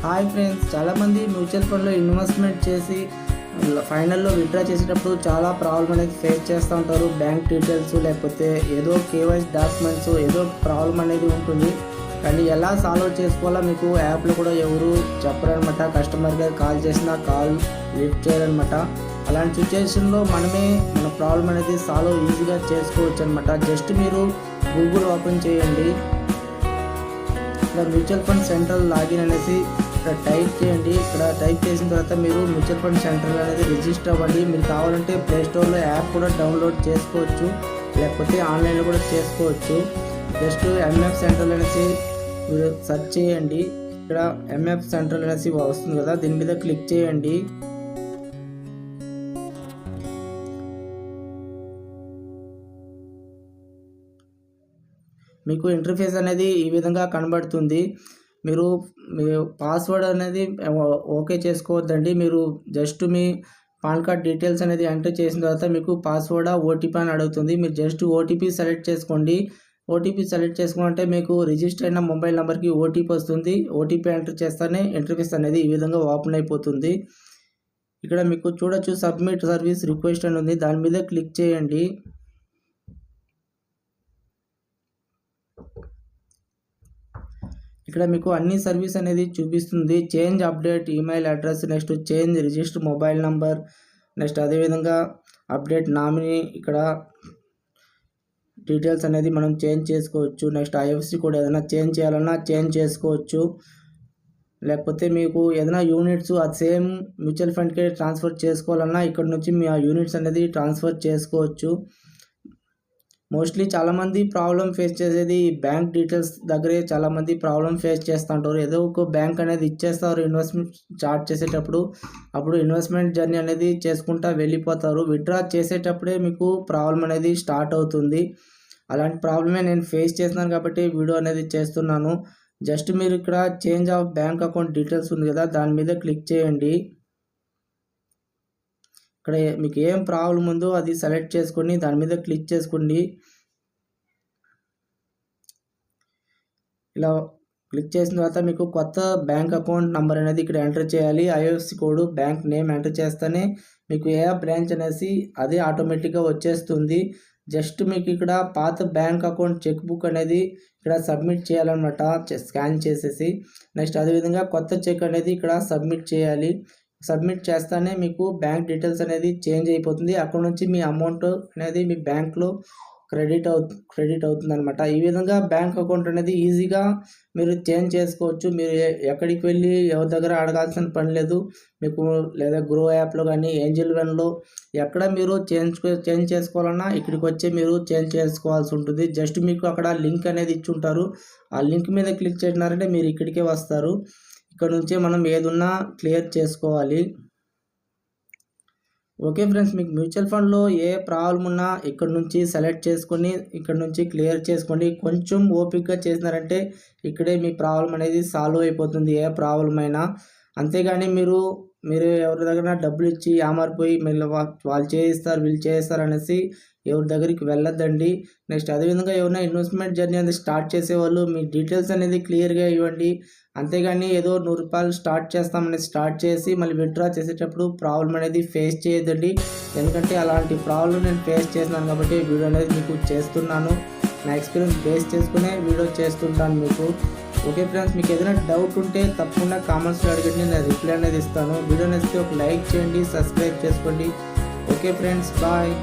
Hi friends, చాలామంది mutual ఫండ్లో investment చేసి ఫైనల్లో విత్డ్రా చేసేటప్పుడు చాలా ప్రాబ్లం అనేది ఫేస్ చేస్తూ ఉంటారు. బ్యాంక్ డీటెయిల్స్ లేకపోతే ఏదో కేవైసీ డాక్యుమెంట్స్ ఏదో ప్రాబ్లం అనేది ఉంటుంది. కానీ ఎలా సాల్వ్ చేసుకోవాలో మీకు యాప్లో కూడా ఎవరు చెప్పరనమాట. కస్టమర్ కేర్ కాల్ చేసినా కాల్ లిఫ్ట్ చేయాలన్నమాట. అలాంటి సిచ్యువేషన్లో మనమే మన ప్రాబ్లం అనేది సాల్వ్ ఈజీగా చేసుకోవచ్చు అనమాట. జస్ట్ మీరు గూగుల్ ఓపెన్ చేయండి. ఇక్కడ మ్యూచువల్ ఫండ్ సెంట్రల్ లాగిన్ అనేసి ఇక్కడ టైప్ చేయండి. ఇక్కడ టైప్ చేసిన తర్వాత మీరు మ్యూచువల్ ఫండ్ సెంట్రల్ అనేది రిజిస్టర్ అవ్వండి. మీరు కావాలంటే ప్లేస్టోర్లో యాప్ కూడా డౌన్లోడ్ చేసుకోవచ్చు, లేకపోతే ఆన్లైన్లో కూడా చేసుకోవచ్చు. జస్ట్ ఎంఎఫ్ సెంట్రల్ అనేసి మీరు సెర్చ్ చేయండి. ఇక్కడ ఎంఎఫ్ సెంట్రల్ అనేసి వస్తుంది కదా, దీని మీద క్లిక్ చేయండి. మీకు ఇంటర్ఫేస్ అనేది ఈ విధంగా కనబడుతుంది. మీరు పాస్వర్డ్ అనేది ఓకే చేసుకోవద్దండి. మీరు జస్ట్ మీ పాన్ కార్డ్ డీటెయిల్స్ అనేది ఎంటర్ చేసిన తర్వాత మీకు పాస్వర్డ్ ఓటీపీ అని అడుగుతుంది. మీరు జస్ట్ ఓటీపీ సెలెక్ట్ చేసుకోండి. ఓటీపీ సెలెక్ట్ చేసుకుంటే మీకు రిజిస్టర్ అయిన మొబైల్ నెంబర్కి ఓటీపీ వస్తుంది. ఓటీపీ ఎంటర్ చేస్తేనే ఇంటర్ఫేస్ అనేది ఈ విధంగా ఓపెన్ అయిపోతుంది. ఇక్కడ మీకు చూడొచ్చు సబ్మిట్ సర్వీస్ రిక్వెస్ట్ అని ఉంది, దాని మీద క్లిక్ చేయండి. ఇక్కడ మీకు అన్ని సర్వీస్ అనేది చూపిస్తుంది. Change update email address, next change register mobile number, next అదేవిధంగా అప్డేట్ నామినీ, ఇక్కడ డీటెయిల్స్ అనేది మనం చేంజ్ చేసుకోవచ్చు. నెక్స్ట్ ఐఎఫ్ఎస్సి కూడా ఏదైనా చేంజ్ చేయాలన్నా చేంజ్ చేసుకోవచ్చు. లేకపోతే మీకు ఏదైనా యూనిట్స్ అది సేమ్ మ్యూచువల్ ఫండ్కి ట్రాన్స్ఫర్ చేసుకోవాలన్నా ఇక్కడ నుంచి మీ ఆ యూనిట్స్ అనేది ట్రాన్స్ఫర్ చేసుకోవచ్చు. మోస్ట్లీ చాలామంది ప్రాబ్లం ఫేస్ చేసేది బ్యాంక్ డీటెయిల్స్ దగ్గరే చాలామంది ప్రాబ్లం ఫేస్ చేస్తూ ఉంటారు. ఏదో ఒక బ్యాంక్ అనేది ఇచ్చేస్తారు ఇన్వెస్ట్మెంట్ స్టార్ట్ చేసేటప్పుడు, అప్పుడు ఇన్వెస్ట్మెంట్ జర్నీ అనేది చేసుకుంటా వెళ్ళిపోతారు. విత్డ్రా చేసేటప్పుడే మీకు ప్రాబ్లం అనేది స్టార్ట్ అవుతుంది. అలాంటి ప్రాబ్లమే నేను ఫేస్ చేస్తున్నాను కాబట్టి వీడియో అనేది చేస్తున్నాను. జస్ట్ మీరు ఇక్కడ change of bank account details ఉంది కదా, దాని మీద క్లిక్ చేయండి. ఇక్కడ మీకు ఏం ప్రాబ్లం ఉందో అది సెలెక్ట్ చేసుకొని దాని మీద క్లిక్ చేసుకోండి. ఇలా క్లిక్ చేసిన తర్వాత మీకు కొత్త బ్యాంక్ అకౌంట్ నెంబర్ అనేది ఇక్కడ ఎంటర్ చేయాలి. IFSC code, bank name enter చేస్తేనే మీకు ఏ బ్రాంచ్ అనేసి అది ఆటోమేటిక్గా వచ్చేస్తుంది. జస్ట్ మీకు ఇక్కడ పాత బ్యాంక్ అకౌంట్ చెక్ బుక్ అనేది ఇక్కడ సబ్మిట్ చేయాలన్నమాట, స్కాన్ చేసేసి. నెక్స్ట్ అదేవిధంగా కొత్త చెక్ అనేది ఇక్కడ సబ్మిట్ చేయాలి. సబ్మిట్ చేస్తానే మీకు బ్యాంక్ డీటెయిల్స్ అనేది చేంజ్ అయిపోతుంది. అక్కడ నుంచి మీ అమౌంట్ అనేది మీ బ్యాంక్లో క్రెడిట్ అవుతుంది అనమాట. ఈ విధంగా బ్యాంక్ అకౌంట్ అనేది ఈజీగా మీరు చేంజ్ చేసుకోవచ్చు. మీరు ఎక్కడికి వెళ్ళి ఎవరి దగ్గర అడగాల్సిన పని లేదు మీకు. లేదా గ్రో యాప్లో కానీ ఏంజల్ వన్లో ఎక్కడ మీరు చేంజ్ చేసుకోవాలన్నా ఇక్కడికి వచ్చి మీరు చేంజ్ చేసుకోవాల్సి ఉంటుంది. జస్ట్ మీకు అక్కడ లింక్ అనేది ఇచ్చి ఉంటారు. ఆ లింక్ మీద క్లిక్ చేసినారంటే మీరు ఇక్కడికే వస్తారు. ఇక్కడ నుంచే మనం ఏదున్నా క్లియర్ చేసుకోవాలి. ఓకే ఫ్రెండ్స్, మీకు మ్యూచువల్ ఫండ్లో ఏ ప్రాబ్లం ఉన్నా ఇక్కడ నుంచి సెలెక్ట్ చేసుకొని ఇక్కడ నుంచి క్లియర్ చేసుకోండి. కొంచెం ఓపికగా చేసినారంటే ఇక్కడే మీ ప్రాబ్లం అనేది సాల్వ్ అయిపోతుంది, ఏ ప్రాబ్లం అయినా. అంతేగాని మీరు ఎవరి దగ్గర డబ్బులు ఇచ్చి ఆమారిపోయి మళ్ళీ వాళ్ళు చేయిస్తారు వీళ్ళు చేయిస్తారు అనేసి ఎవరి దగ్గరికి వెళ్ళొద్దండి. నెక్స్ట్ అదేవిధంగా ఎవరైనా ఇన్వెస్ట్మెంట్ జర్నీ అనేది స్టార్ట్ చేసేవాళ్ళు మీ డీటెయిల్స్ అనేది క్లియర్గా ఇవ్వండి. అంతేగాని ఏదో ₹100 స్టార్ట్ చేస్తామనేది స్టార్ట్ చేసి మళ్ళీ విత్డ్రా చేసేటప్పుడు ప్రాబ్లం అనేది ఫేస్ చేయొద్దండి. ఎందుకంటే అలాంటి ప్రాబ్లం నేను ఫేస్ చేస్తున్నాను కాబట్టి వీడియో అనేది మీకు చేస్తున్నాను. నా ఎక్స్పీరియన్స్ బేస్ చేసుకునే వీడియో చేస్తుంటాను మీకు. ఓకే ఫ్రెండ్స్, మీకు ఏదైనా డౌట్ ఉంటే తప్పకుండా కామెంట్స్లో అడగండి, నేను రిప్లై అనేది ఇస్తాను. వీడియో నచ్చితే ఒక లైక్ చేయండి, సబ్స్క్రైబ్ చేసుకోండి. Okay friends, bye.